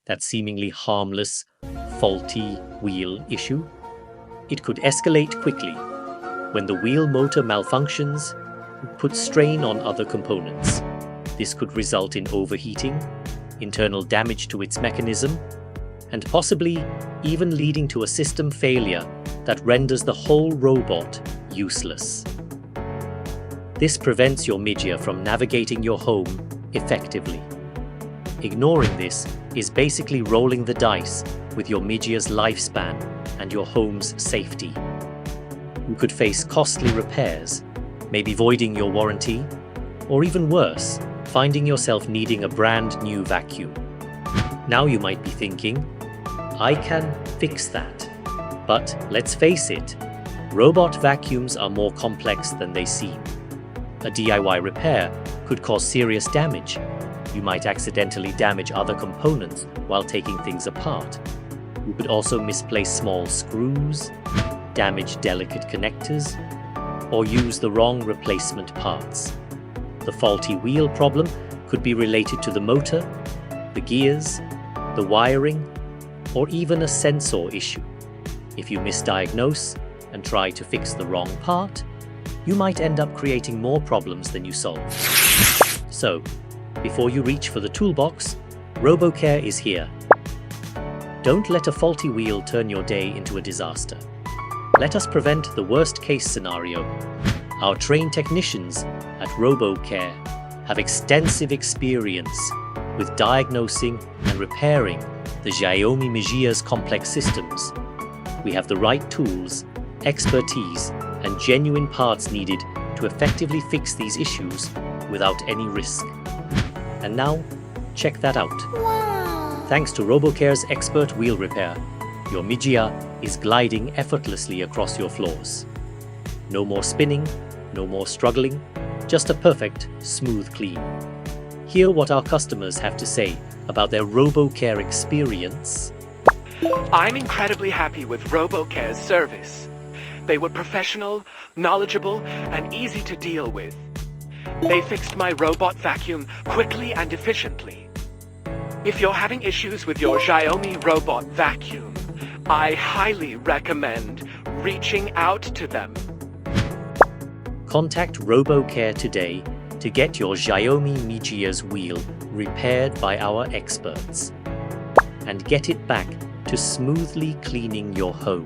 that seemingly harmless, faulty wheel issue, it could escalate quickly. When the wheel motor malfunctions, it puts strain on other components. This could result in overheating, internal damage to its mechanism, and possibly even leading to a system failure that renders the whole robot useless. This prevents your Mijia from navigating your home effectively. Ignoring this is basically rolling the dice with your Mijia's lifespan and your home's safety. You could face costly repairs, maybe voiding your warranty, or even worse, finding yourself needing a brand new vacuum. Now you might be thinking, I can fix that. But let's face it, robot vacuums are more complex than they seem. A DIY repair could cause serious damage. You might accidentally damage other components while taking things apart. You could also misplace small screws, damage delicate connectors, or use the wrong replacement parts. The faulty wheel problem could be related to the motor, the gears, the wiring, or even a sensor issue. If you misdiagnose and try to fix the wrong part, you might end up creating more problems than you solve. So, before you reach for the toolbox, RoboCare is here. Don't let a faulty wheel turn your day into a disaster. Let us prevent the worst-case scenario. Our trained technicians at RoboCare have extensive experience with diagnosing and repairing the Xiaomi Mijia's complex systems. We have the right tools, expertise, and genuine parts needed to effectively fix these issues without any risk. And now, check that out. Wow. Thanks to RoboCare's expert wheel repair, your Mijia is gliding effortlessly across your floors. No more spinning, no more struggling, just a perfect, smooth clean. Hear what our customers have to say about their RoboCare experience. I'm incredibly happy with RoboCare's service. They were professional, knowledgeable, and easy to deal with. They fixed my robot vacuum quickly and efficiently. If you're having issues with your Xiaomi robot vacuum, I highly recommend reaching out to them. Contact RoboCare today to get your Xiaomi Mijia's wheel repaired by our experts and get it back to smoothly cleaning your home.